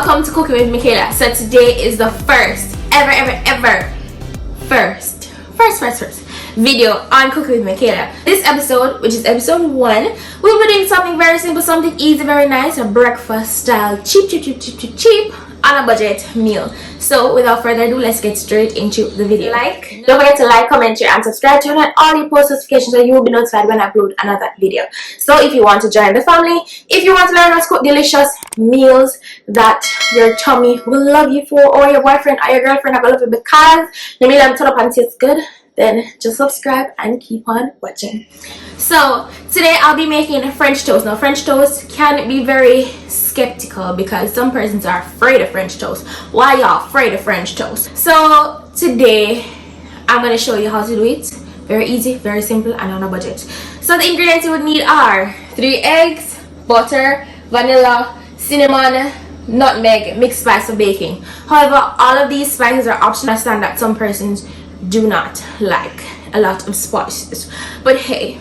welcome to Cooking with Mikahalia. So today is the first video on Cooking with Mikahalia. This episode, which is episode 1, we'll be doing something very simple, something easy, very nice, a breakfast style, cheap on a budget meal. So without further ado, let's get straight into the video. Don't forget to like, comment, share, and subscribe. Turn on all your post notifications so you will be notified when I upload another video. So if you want to join the family, if you want to learn how to cook delicious meals that your tummy will love you for, or your boyfriend or your girlfriend are gonna love you because the meal and turn up and tastes good, then just subscribe and keep on watching. So today I'll be making a French toast. Now French toast can be very skeptical because some persons are afraid of French toast. Why y'all afraid of French toast? So today I'm going to show you how to do it. Very easy, very simple, and on a budget. So the ingredients you would need are 3 eggs, butter, vanilla, cinnamon, nutmeg, mixed spice for baking. However, all of these spices are optional. I understand that some persons do not like a lot of spices, but hey,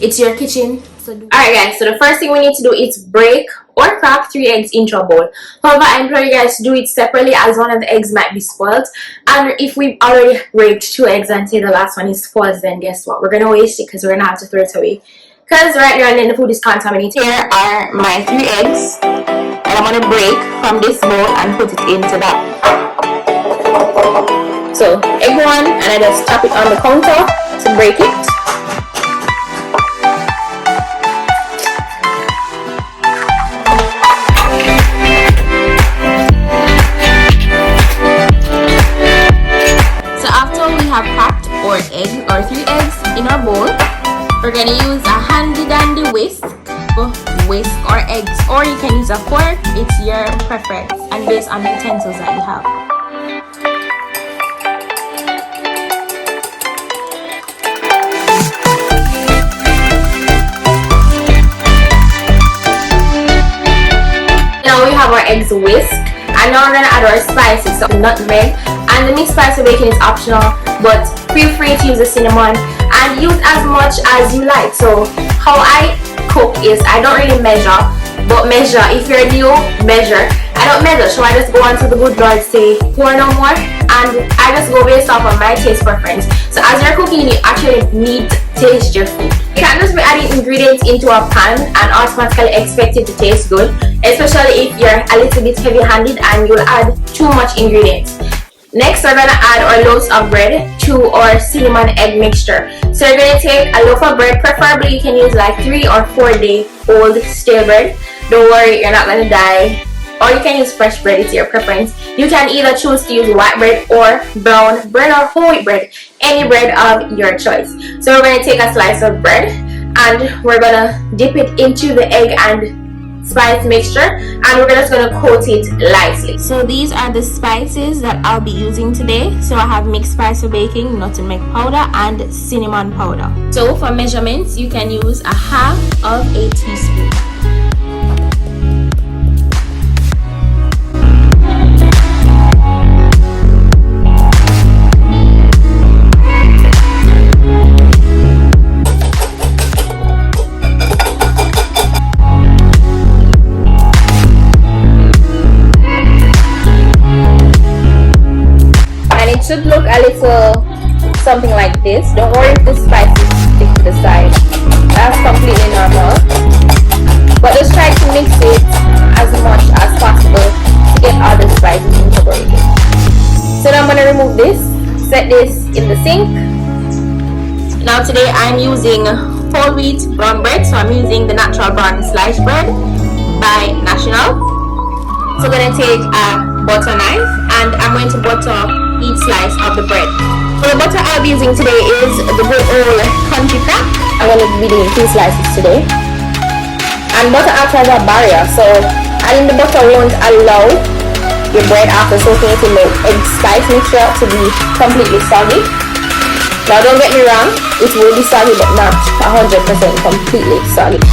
it's your kitchen. Alright guys, so the first thing we need to do is break or crack 3 eggs into a bowl. However, I implore you guys to do it separately as one of the eggs might be spoiled. And if we've already breaked 2 eggs and say the last one is spoiled, then guess what? We're going to waste it because we're going to have to throw it away. Because right now and then the food is contaminated. Here are my 3 eggs. And I'm going to break from this bowl and put it into that. So, egg 1, and I just tap it on the counter to break it. Have cracked or 3 eggs in our bowl, we're going to use a handy dandy whisk or eggs, or you can use a fork. It's your preference and based on the utensils that you have. Now we have our eggs whisked, and now we're going to add our spices. So nutmeg, and the mixed spice for baking is optional, but feel free to use the cinnamon and use as much as you like. So how I cook is I don't really measure, but measure. If you're new, measure. I don't measure, so I just go on to the good Lord, say pour no more, and I just go based off of my taste preference. So as you're cooking, you actually need to taste your food. You can't just be adding ingredients into a pan and automatically expect it to taste good, especially if you're a little bit heavy-handed and you'll add too much ingredients. Next, we're going to add our loaves of bread to our cinnamon egg mixture. So you're going to take a loaf of bread, preferably you can use like 3 or 4 day old stale bread. Don't worry, you're not going to die. Or you can use fresh bread, it's your preference. You can either choose to use white bread or brown bread or whole wheat bread, any bread of your choice. So we're going to take a slice of bread and we're going to dip it into the egg and spice mixture, and we're just going to coat it lightly. So these are the spices that I'll be using today. So I have mixed spice for baking, nutmeg powder, and cinnamon powder. So for measurements, you can use a half of a teaspoon. Should look a little something like this. Don't worry if the spices stick to the side. That's completely normal. But just try to mix it as much as possible to get all the spices incorporated. So now I'm going to remove this, set this in the sink. Now today I'm using whole wheat brown bread. So I'm using the natural brown sliced bread by National. So I'm going to take a butter knife and I'm going to butter each slice of the bread. So the butter I'll be using today is the good old country crack. I'm going to be doing 2 slices today. And butter acts as a barrier, so adding the butter won't allow your bread after soaking it in the egg spice mixture to be completely soggy. Now don't get me wrong, it will be soggy but not 100% completely soggy.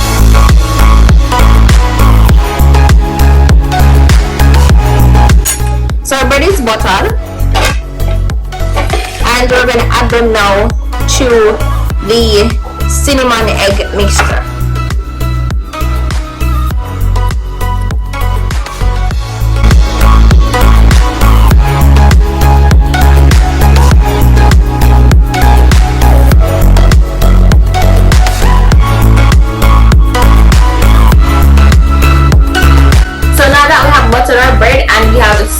So our bread is buttered. And we're going to add them now to the cinnamon egg mixture.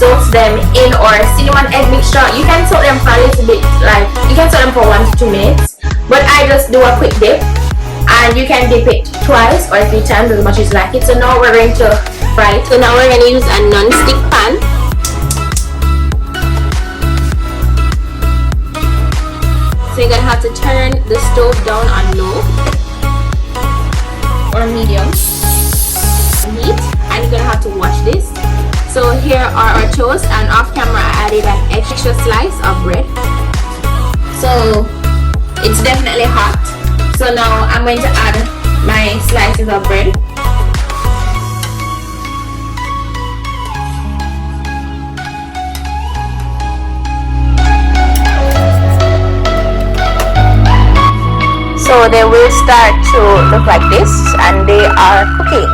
soak them in our cinnamon egg mixture. You can soak them for a little bit, like you can soak them for 1 to 2 minutes, but I just do a quick dip, and you can dip it twice or 3 times as much as you like it. So now we're going to fry it. So now we're going to use a non-stick pan. So you're going to have to turn the stove down on low or medium heat, and you're going to have to watch this. So here are our toast, and off camera I added an extra slice of bread. So it's definitely hot. So now I'm going to add my slices of bread. So they will start to look like this, and they are cooking.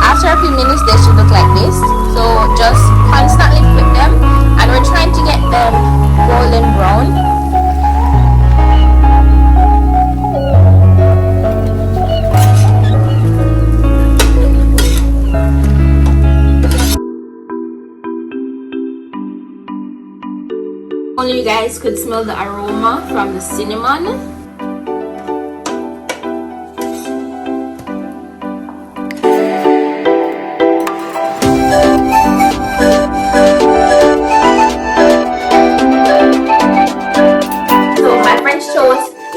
After a few minutes they should look like this. So just constantly flip them, and we're trying to get them golden brown. Only you guys could smell the aroma from the cinnamon.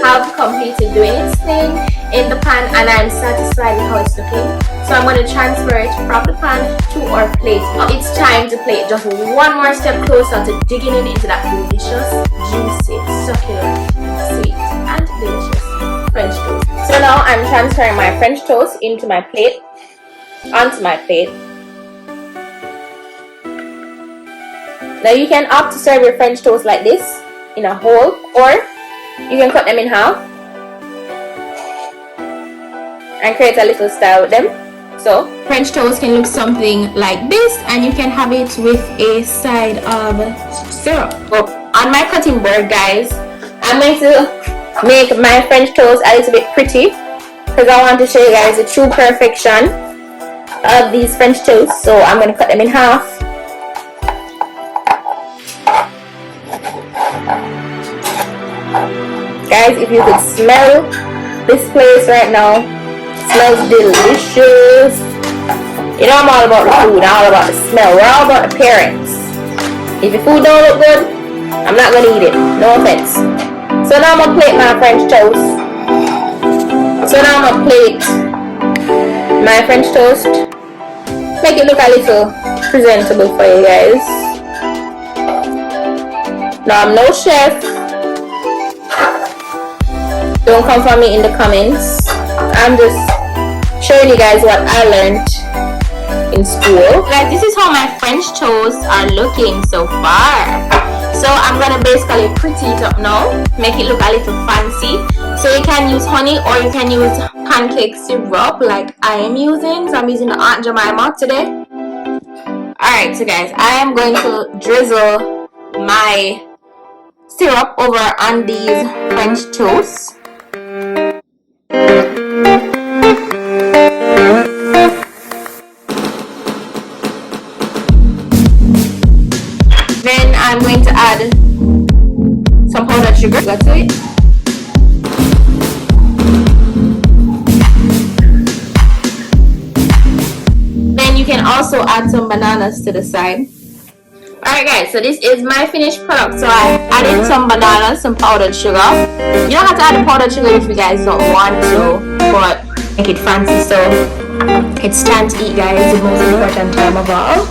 Have completed doing its thing in the pan, and I'm satisfied with how it's looking. So I'm going to transfer it from the pan to our plate. Now it's time to plate just one more step closer to digging into that delicious, juicy, succulent, sweet, and delicious French toast. So now I'm transferring my French toast into my plate, onto my plate. Now you can opt to serve your French toast like this, in a whole, or you can cut them in half and create a little style with them. So French toast can look something like this, and you can have it with a side of syrup. So on my cutting board, guys, I'm going to make my French toast a little bit pretty, because I want to show you guys the true perfection of these French toasts. So I'm going to cut them in half. Guys, if you could smell this place right now, it smells delicious. You know I'm all about the food, I'm all about the smell. We're all about the appearance. If your food don't look good, I'm not going to eat it. No offense. So now I'm going to plate my French toast. So now I'm going to plate my French toast. Make it look a little presentable for you guys. Now I'm no chef. Don't come for me in the comments. I'm just showing you guys what I learned in school. Guys, this is how my French toasts are looking so far. So I'm gonna basically pretty it up now, make it look a little fancy. So you can use honey, or you can use pancake syrup like I am using. So I'm using the Aunt Jemima today. Alright, so guys, I am going to drizzle my syrup over on these French toasts. Then I'm going to add some powdered sugar to it. Then you can also add some bananas to the side. Alright guys, so this is my finished product. So I added some bananas, some powdered sugar. You don't have to add the powdered sugar if you guys don't want to, but make it fancy. So it's time to eat, guys, the most important time of all.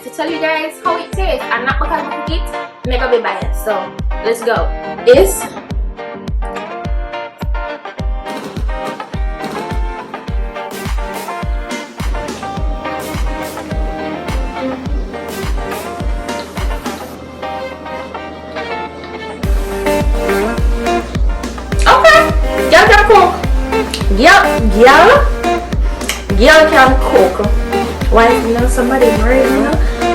To tell you guys how it tastes, and not because I cook it, make a bit biased. So let's go. This Girl can cook. Why somebody married,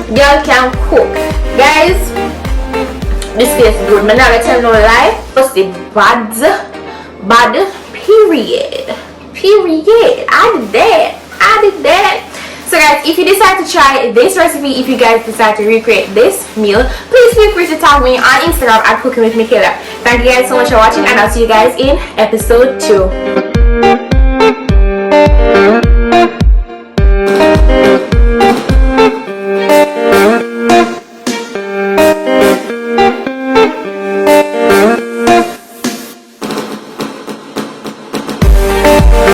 Girl can cook. Guys, this tastes good. I'm not gonna tell no lie. Just the bad, period. I did that. So guys, if you decide to try this recipe, if you guys decide to recreate this meal, please feel free to tag me on Instagram at Cooking with Mikahalia. Thank you guys so much for watching, and I'll see you guys in episode 2.